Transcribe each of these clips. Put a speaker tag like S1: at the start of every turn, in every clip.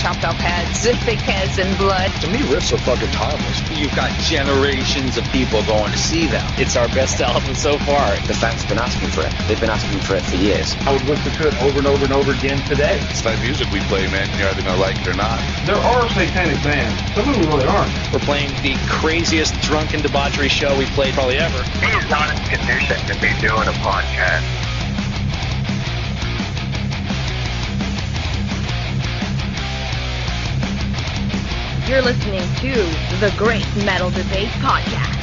S1: chopped off heads, fake heads and blood.
S2: To me, riffs are fucking timeless.
S3: You've got generations of people going to see them.
S4: It's our best album so far.
S5: The fans have been asking for it. They've been asking for it for years.
S6: I would listen to it over and over and over again today.
S7: It's that music we play, man. You're either going to like it or not.
S6: There are satanic bands. Some of them really aren't.
S4: We're playing the craziest drunken debauchery show we've played probably ever.
S8: He is not in condition to be doing a podcast.
S1: You're listening to the Great Metal Debate Podcast.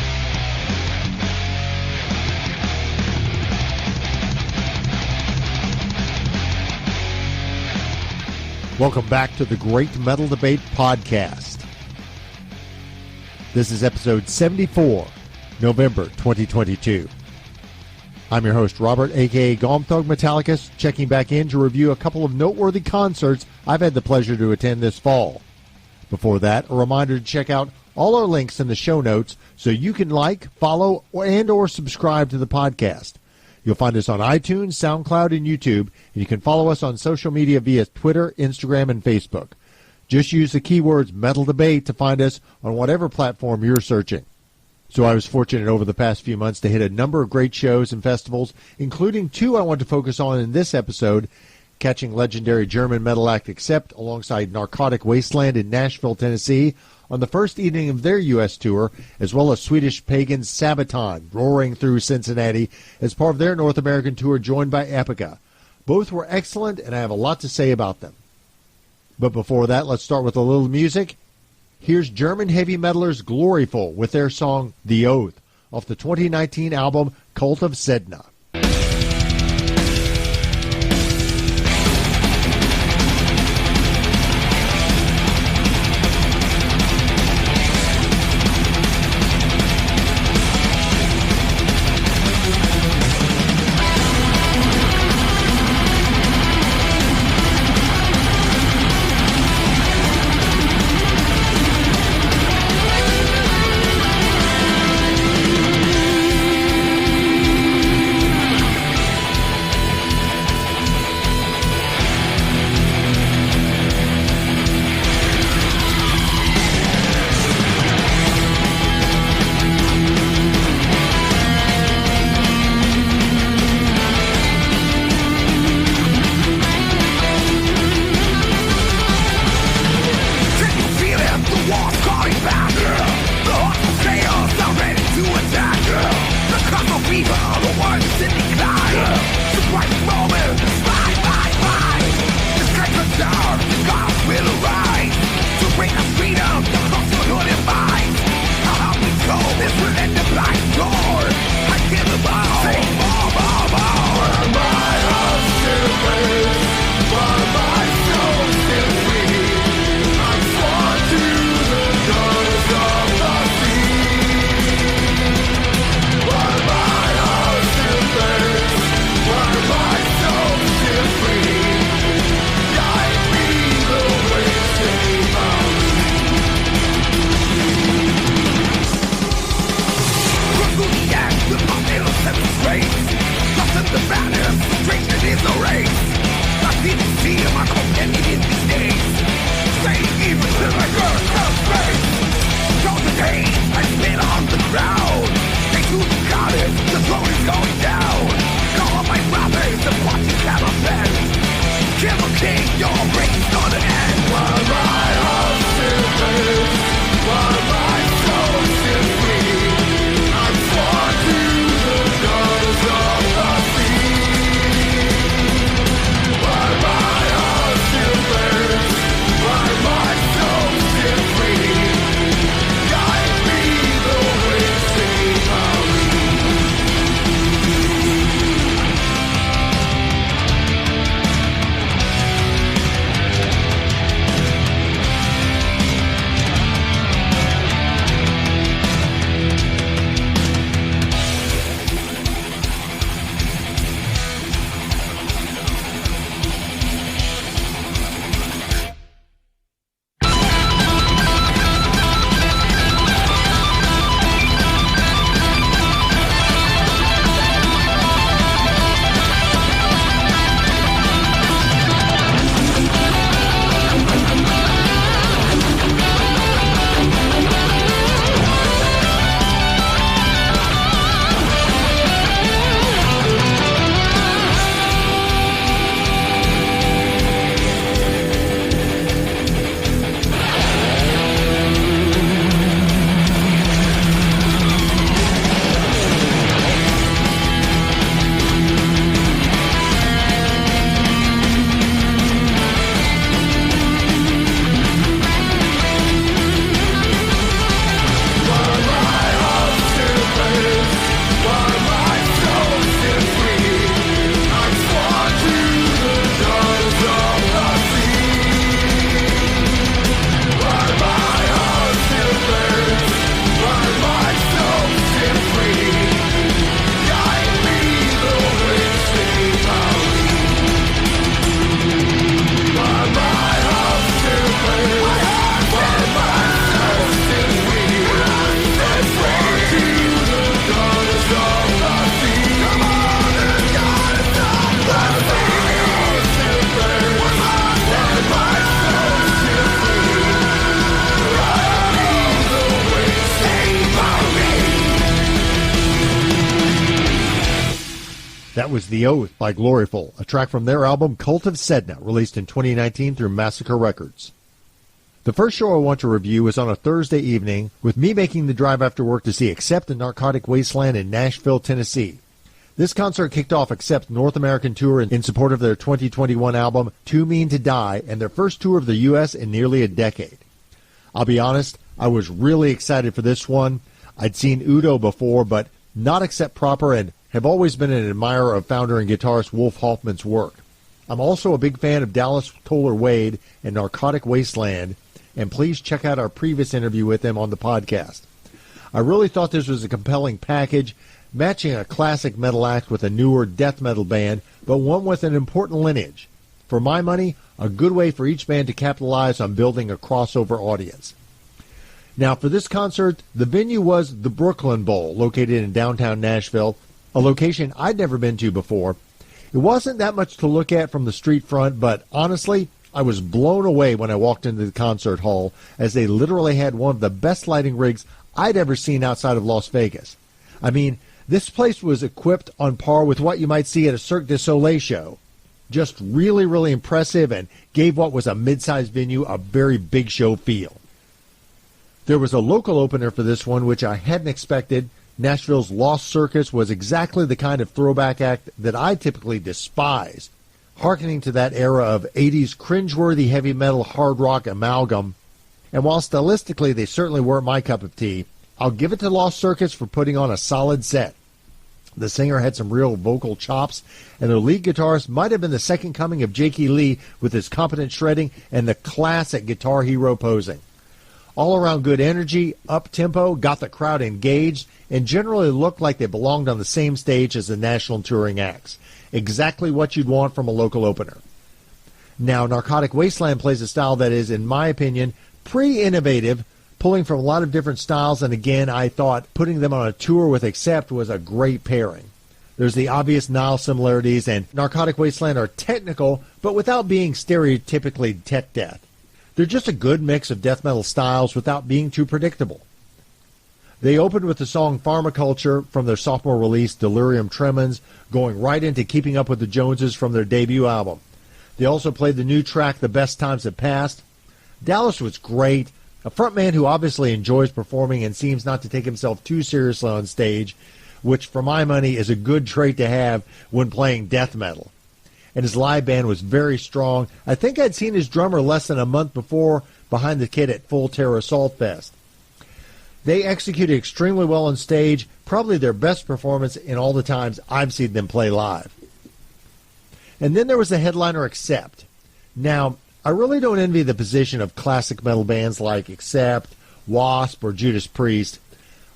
S9: Welcome back to the Great Metal Debate Podcast. This is episode 74, November 2022. I'm your host, Robert, a.k.a. Gomthog Metallicus, checking back in to review a couple of noteworthy concerts I've had the pleasure to attend this fall. Before that, a reminder to check out all our links in the show notes so you can like, follow, or subscribe to the podcast. You'll find us on iTunes, SoundCloud, and YouTube, and you can follow us on social media via Twitter, Instagram, and Facebook. Just use the keywords Metal Debate to find us on whatever platform you're searching. So I was fortunate over the past few months to hit a number of great shows and festivals, including two I want to focus on in this episode, catching legendary German metal act Accept alongside Narcotic Wasteland in Nashville, Tennessee, on the first evening of their U.S. tour, as well as Swedish pagan Sabaton roaring through Cincinnati as part of their North American tour joined by Epica. Both were excellent, and I have a lot to say about them. But before that, let's start with a little music. Here's German heavy metalers Gloryful with their song The Oath off the 2019 album Cult of Sedna. That was The Oath by Gloryful, a track from their album Cult of Sedna, released in 2019 through Massacre Records. The first show I want to review was on a Thursday evening, with me making the drive after work to see Accept and Narcotic Wasteland in Nashville, Tennessee. This concert kicked off Accept's North American tour in support of their 2021 album, Too Mean to Die, and their first tour of the U.S. in nearly a decade. I'll be honest, I was really excited for this one. I'd seen Udo before, but not Accept proper, and have always been an admirer of founder and guitarist Wolf Hoffman's work. I'm also a big fan of Dallas Toller Wade and Narcotic Wasteland, and please check out our previous interview with them on the podcast. I really thought this was a compelling package, matching a classic metal act with a newer death metal band, but one with an important lineage. For my money, a good way for each band to capitalize on building a crossover audience. Now, for this concert, the venue was the Brooklyn Bowl, located in downtown Nashville, a location I'd never been to before. It wasn't that much to look at from the street front, but honestly, I was blown away when I walked into the concert hall, as they literally had one of the best lighting rigs I'd ever seen outside of Las Vegas. I mean, this place was equipped on par with what you might see at a Cirque du Soleil show. Just really, really impressive, and gave what was a mid-sized venue a very big show feel. There was a local opener for this one, which I hadn't expected. Nashville's Lost Circus was exactly the kind of throwback act that I typically despise, hearkening to that era of 80s cringeworthy heavy metal hard rock amalgam. And while stylistically they certainly weren't my cup of tea, I'll give it to Lost Circus for putting on a solid set. The singer had some real vocal chops, and their lead guitarist might have been the second coming of Jakey Lee with his competent shredding and the classic Guitar Hero posing. All around good energy, up-tempo, got the crowd engaged, and generally looked like they belonged on the same stage as the national touring acts. Exactly what you'd want from a local opener. Now, Narcotic Wasteland plays a style that is, in my opinion, pretty innovative, pulling from a lot of different styles, and again, I thought putting them on a tour with Accept was a great pairing. There's the obvious Nile similarities, and Narcotic Wasteland are technical, but without being stereotypically tech death. They're just a good mix of death metal styles without being too predictable. They opened with the song Pharmaculture from their sophomore release, Delirium Tremens, going right into Keeping Up with the Joneses from their debut album. They also played the new track, The Best Times Have Passed. Dallas was great, a frontman who obviously enjoys performing and seems not to take himself too seriously on stage, which for my money is a good trait to have when playing death metal. And his live band was very strong. I think I'd seen his drummer less than a month before behind the kit at Full Terror Assault Fest. They executed extremely well on stage, probably their best performance in all the times I've seen them play live. And then there was the headliner Accept. Now, I really don't envy the position of classic metal bands like Accept, Wasp, or Judas Priest.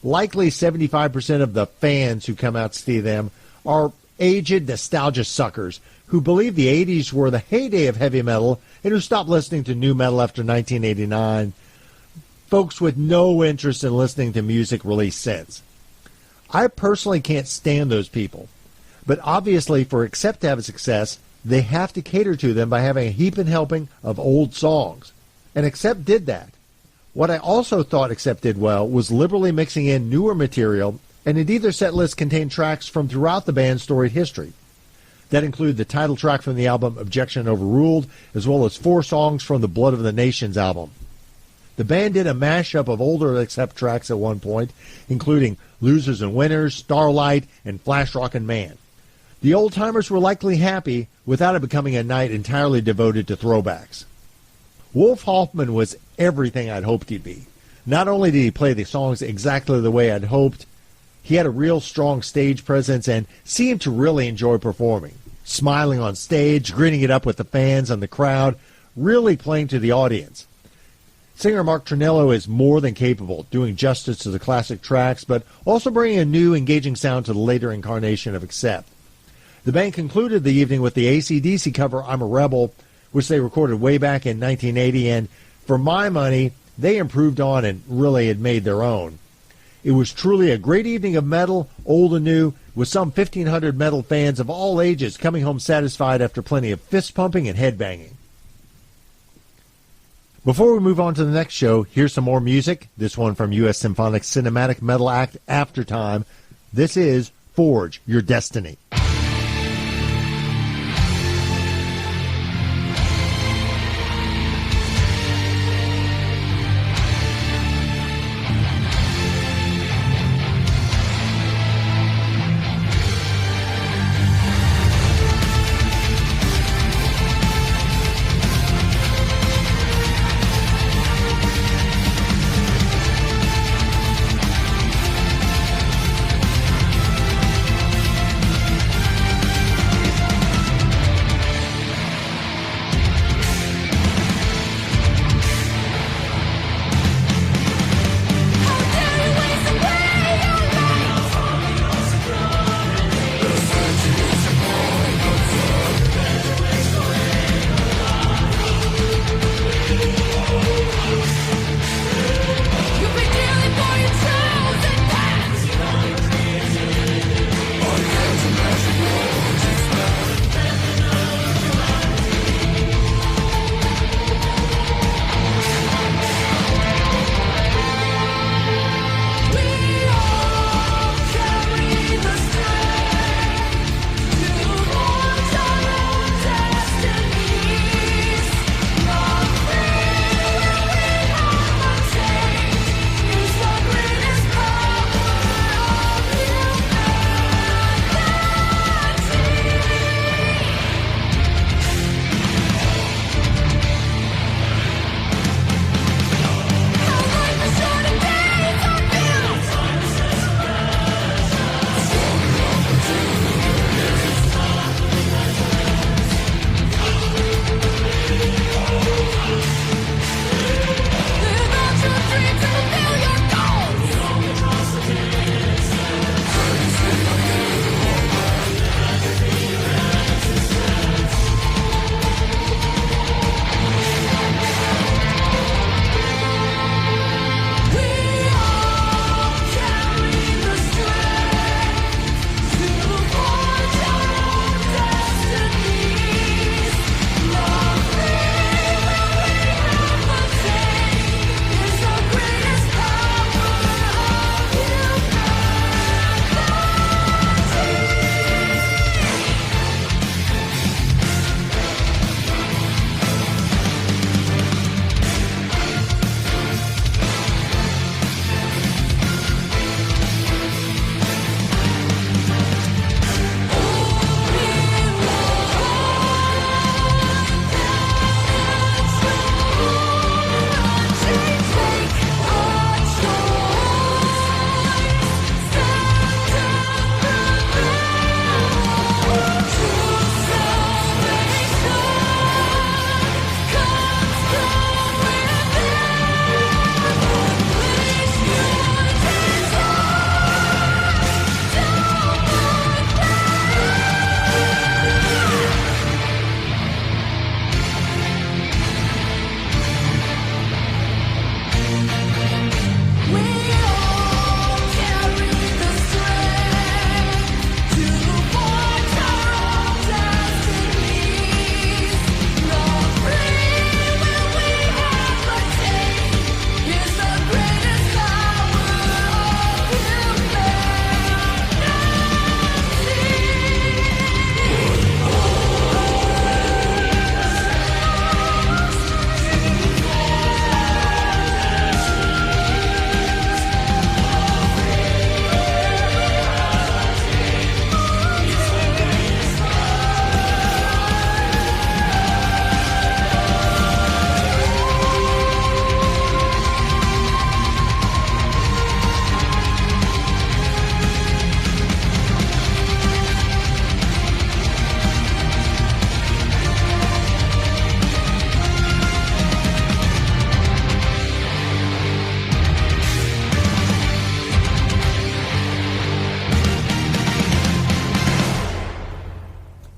S9: Likely 75% of the fans who come out to see them are aged nostalgia suckers who believe the 80s were the heyday of heavy metal and who stopped listening to new metal after 1989. Folks with no interest in listening to music released since. I personally can't stand those people. But obviously, for Accept to have a success, they have to cater to them by having a heaping helping of old songs. And Accept did that. What I also thought Accept did well was liberally mixing in newer material, and indeed their set list contained tracks from throughout the band's storied history. That included the title track from the album Objection Overruled, as well as 4 songs from the Blood of the Nations album. The band did a mashup of older Accept tracks at one point, including Losers and Winners, Starlight, and Flash Rockin' Man. The old-timers were likely happy without it becoming a night entirely devoted to throwbacks. Wolf Hoffman was everything I'd hoped he'd be. Not only did he play the songs exactly the way I'd hoped, he had a real strong stage presence and seemed to really enjoy performing. Smiling on stage, grinning it up with the fans and the crowd, really playing to the audience. Singer Mark Trinello is more than capable, doing justice to the classic tracks, but also bringing a new, engaging sound to the later incarnation of Accept. The band concluded the evening with the AC/DC cover I'm a Rebel, which they recorded way back in 1980, and for my money, they improved on and really had made their own. It was truly a great evening of metal, old and new, with some 1,500 metal fans of all ages coming home satisfied after plenty of fist-pumping and headbanging. Before we move on to the next show, here's some more music. This one from U.S. Symphonic Cinematic Metal Act Aftertime. This is Forge Your Destiny.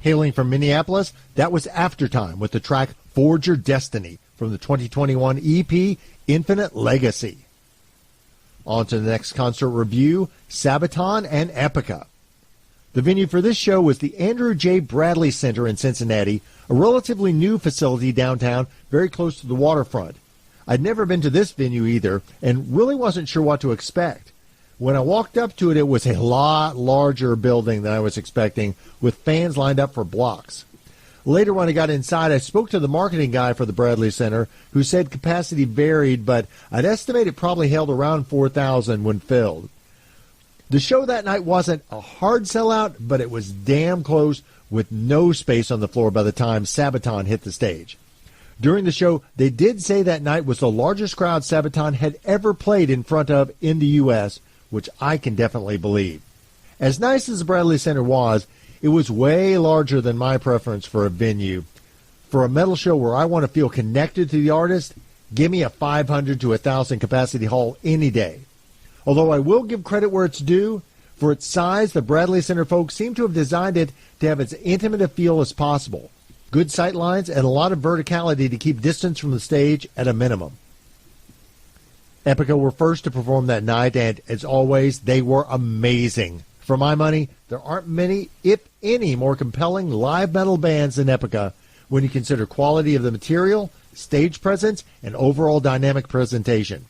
S9: Hailing from Minneapolis, that was Aftertime with the track Forge Your Destiny from the 2021 EP Infinite Legacy. On to the next concert review, Sabaton and Epica. The venue for this show was the Andrew J. Bradley Center in Cincinnati, a relatively new facility downtown, very close to the waterfront. I'd never been to this venue either, and really wasn't sure what to expect. When I walked up to it, it was a lot larger building than I was expecting, with fans lined up for blocks. Later, when I got inside, I spoke to the marketing guy for the Bradley Center, who said capacity varied, but I'd estimate it probably held around 4,000 when filled. The show that night wasn't a hard sellout, but it was damn close, with no space on the floor by the time Sabaton hit the stage. During the show, they did say that night was the largest crowd Sabaton had ever played in front of in the U.S., which I can definitely believe. As nice as the Bradley Center was, it was way larger than my preference for a venue. For a metal show where I want to feel connected to the artist, give me a 500 to 1,000 capacity hall any day. Although I will give credit where it's due, for its size, the Bradley Center folks seem to have designed it to have as intimate a feel as possible. Good sight lines and a lot of verticality to keep distance from the stage at a minimum. Epica were first to perform that night, and as always, they were amazing. For my money, there aren't many, if any, more compelling live metal bands than Epica when you consider quality of the material, stage presence, and overall dynamic presentation.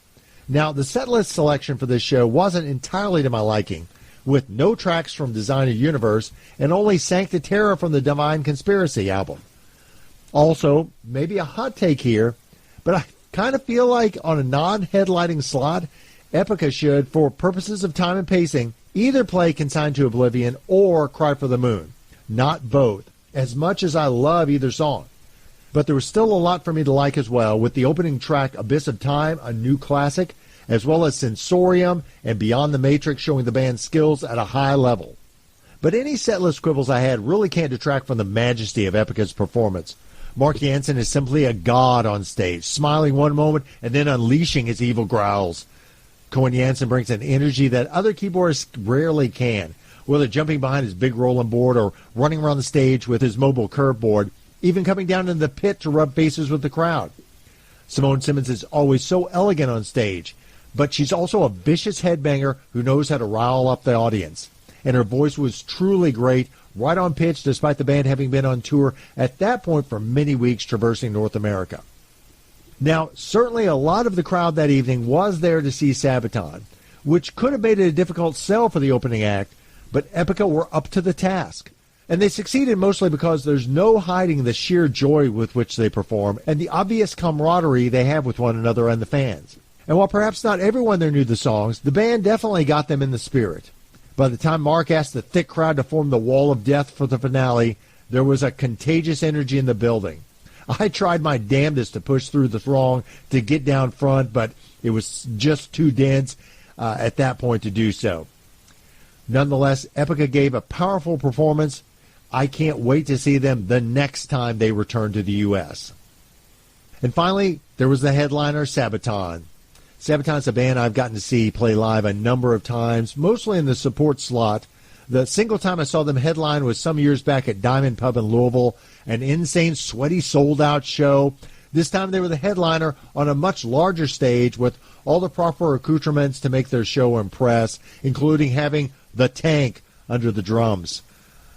S9: Now, the setlist selection for this show wasn't entirely to my liking, with no tracks from Designer Universe and only Sancta Terra from the Divine Conspiracy album. Also, maybe a hot take here, but I kind of feel like on a non-headlining slot, Epica should, for purposes of time and pacing, either play Consigned to Oblivion or Cry for the Moon. Not both, as much as I love either song. But there was still a lot for me to like as well, with the opening track Abyss of Time, a new classic, as well as Sensorium and Beyond the Matrix showing the band's skills at a high level. But any setlist quibbles I had really can't detract from the majesty of Epica's performance. Mark Jansen is simply a god on stage, smiling one moment and then unleashing his evil growls. Cohen Jansen brings an energy that other keyboardists rarely can, whether jumping behind his big rolling board or running around the stage with his mobile curve board, even coming down into the pit to rub faces with the crowd. Simone Simmons is always so elegant on stage, but she's also a vicious headbanger who knows how to rile up the audience. And her voice was truly great, right on pitch, despite the band having been on tour at that point for many weeks traversing North America. Now, certainly a lot of the crowd that evening was there to see Sabaton, which could have made it a difficult sell for the opening act, but Epica were up to the task. And they succeeded mostly because there's no hiding the sheer joy with which they perform and the obvious camaraderie they have with one another and the fans. And while perhaps not everyone there knew the songs, the band definitely got them in the spirit. By the time Mark asked the thick crowd to form the wall of death for the finale, there was a contagious energy in the building. I tried my damnedest to push through the throng to get down front, but it was just too dense at that point to do so. Nonetheless, Epica gave a powerful performance. I can't wait to see them the next time they return to the U.S. And finally, there was the headliner, Sabaton. Sabaton's a band I've gotten to see play live a number of times, mostly in the support slot. The single time I saw them headline was some years back at Diamond Pub in Louisville, an insane, sweaty, sold-out show. This time they were the headliner on a much larger stage with all the proper accoutrements to make their show impress, including having the tank under the drums.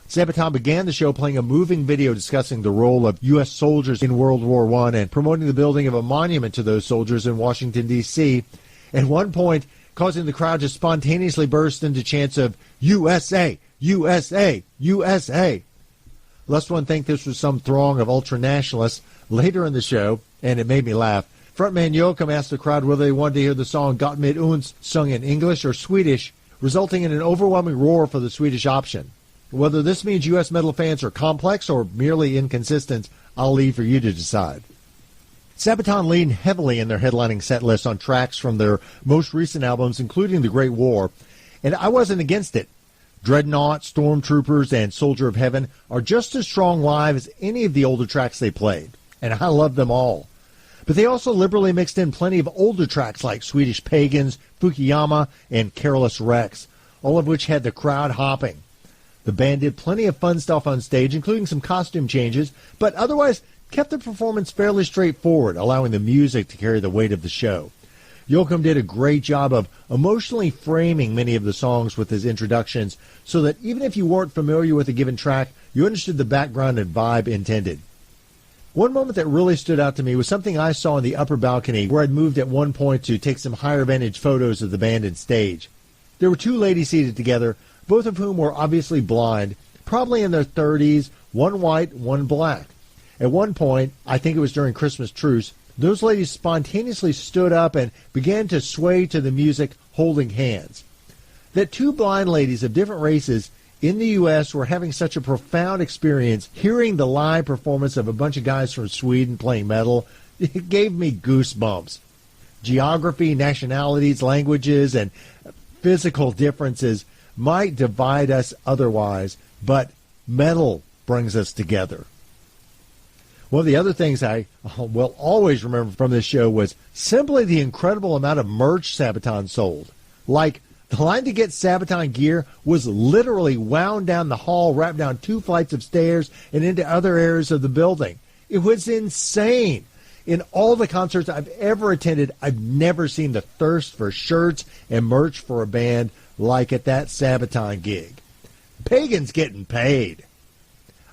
S9: Sabaton began the show playing a moving video discussing the role of U.S. soldiers in World War I and promoting the building of a monument to those soldiers in Washington, D.C., at one point causing the crowd to spontaneously burst into chants of USA, USA, USA. Lest one think this was some throng of ultra-nationalists, later in the show, and it made me laugh, frontman Joachim asked the crowd whether they wanted to hear the song Gott mit uns sung in English or Swedish, resulting in an overwhelming roar for the Swedish option. Whether this means U.S. metal fans are complex or merely inconsistent, I'll leave for you to decide. Sabaton leaned heavily in their headlining set list on tracks from their most recent albums, including The Great War, and I wasn't against it. Dreadnought, Stormtroopers, and Soldier of Heaven are just as strong live as any of the older tracks they played, and I love them all. But they also liberally mixed in plenty of older tracks like Swedish Pagans, Fukuyama, and Careless Rex, all of which had the crowd hopping. The band did plenty of fun stuff on stage, including some costume changes, but otherwise kept the performance fairly straightforward, allowing the music to carry the weight of the show. Yoakum did a great job of emotionally framing many of the songs with his introductions so that even if you weren't familiar with a given track, you understood the background and vibe intended. One moment that really stood out to me was something I saw in the upper balcony where I'd moved at one point to take some higher vantage photos of the band and stage. There were two ladies seated together, both of whom were obviously blind, probably in their 30s, one white, one black. At one point, I think it was during Christmas truce, those ladies spontaneously stood up and began to sway to the music, holding hands. That two blind ladies of different races in the U.S. were having such a profound experience hearing the live performance of a bunch of guys from Sweden playing metal, it gave me goosebumps. Geography, nationalities, languages, and physical differences might divide us otherwise, but metal brings us together. One of the other things I will always remember from this show was simply the incredible amount of merch Sabaton sold. Like, the line to get Sabaton gear was literally wound down the hall, wrapped down 2 flights of stairs, and into other areas of the building. It was insane. In all the concerts I've ever attended, I've never seen the thirst for shirts and merch for a band like at that Sabaton gig. Pagan's getting paid.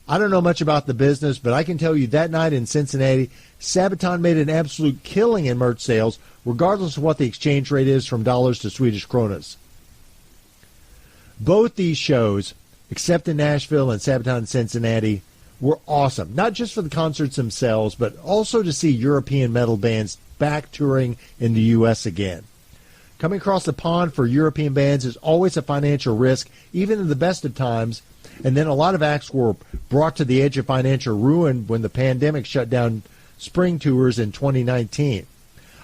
S9: I don't know much about the business, but I can tell you that night in Cincinnati, Sabaton made an absolute killing in merch sales, regardless of what the exchange rate is from dollars to Swedish kronas. Both these shows, except in Nashville and Sabaton in Cincinnati, were awesome, not just for the concerts themselves, but also to see European metal bands back touring in the U.S. again. Coming across the pond for European bands is always a financial risk, even in the best of times, and then a lot of acts were brought to the edge of financial ruin when the pandemic shut down spring tours in 2019.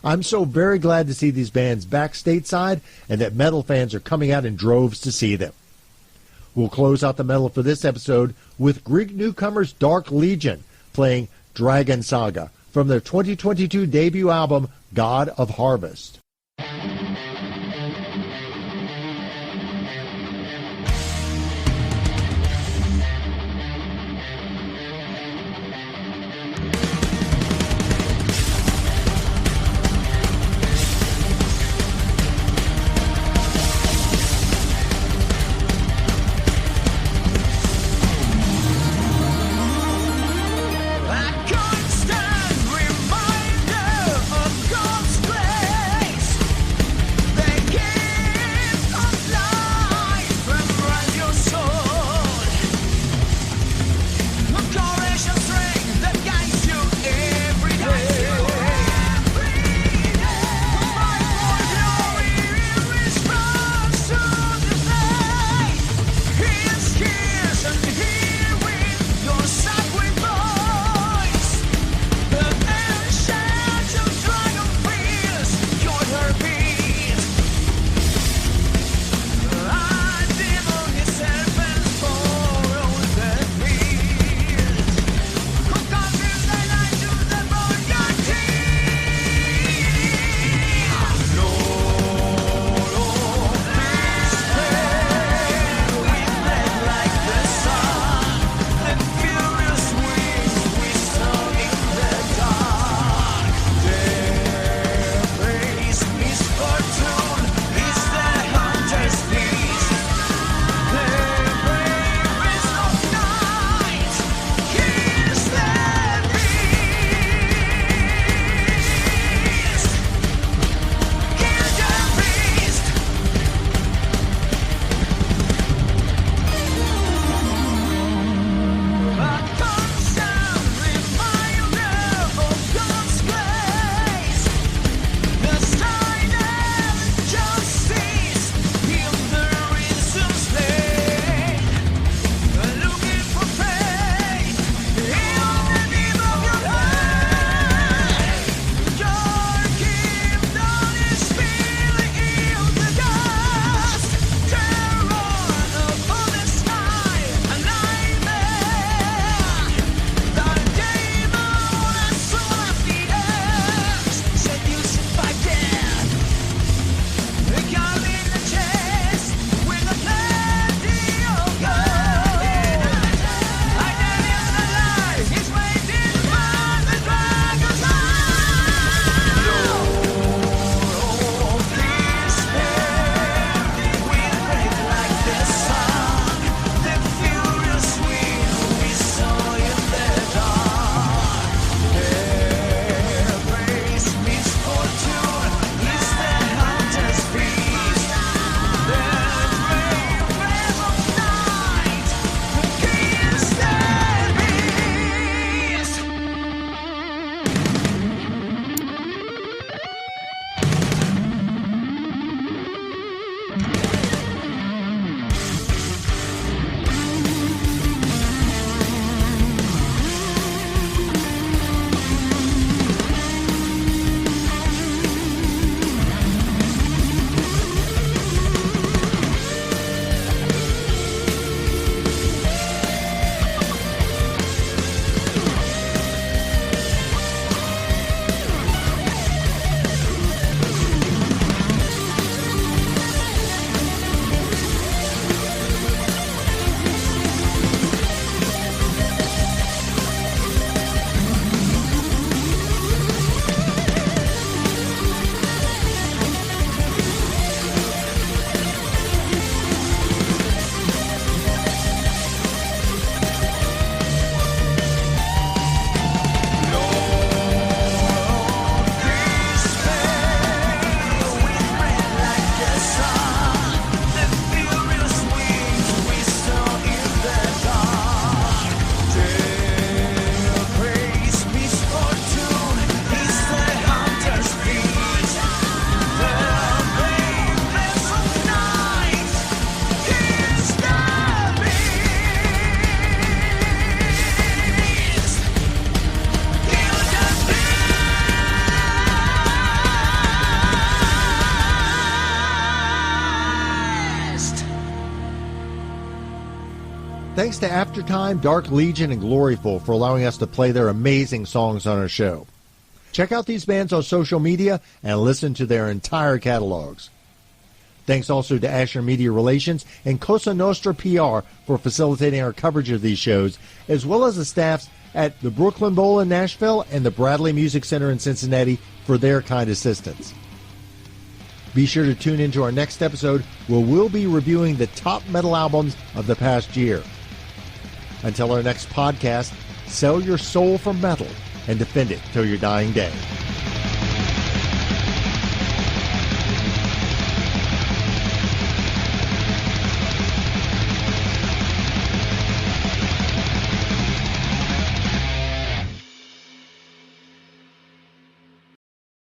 S9: I'm so very glad to see these bands back stateside and that metal fans are coming out in droves to see them. We'll close out the metal for this episode with Greek newcomers Dark Legion playing Dragon Saga from their 2022 debut album God of Harvest.
S10: A constant reminder of God's grace.
S9: thanks to Aftertime, Dark Legion, and Gloryful for allowing us to play their amazing songs on our show. Check out these bands on social media and listen to their entire catalogs. Thanks also to Asher Media Relations and Cosa Nostra PR for facilitating our coverage of these shows, as well as the staffs at the Brooklyn Bowl in Nashville and the Bradley Music Center in Cincinnati for their kind assistance. Be sure to tune into our next episode where we'll be reviewing the top metal albums of the past year. Until our next podcast, sell your soul for metal and defend it till your dying day.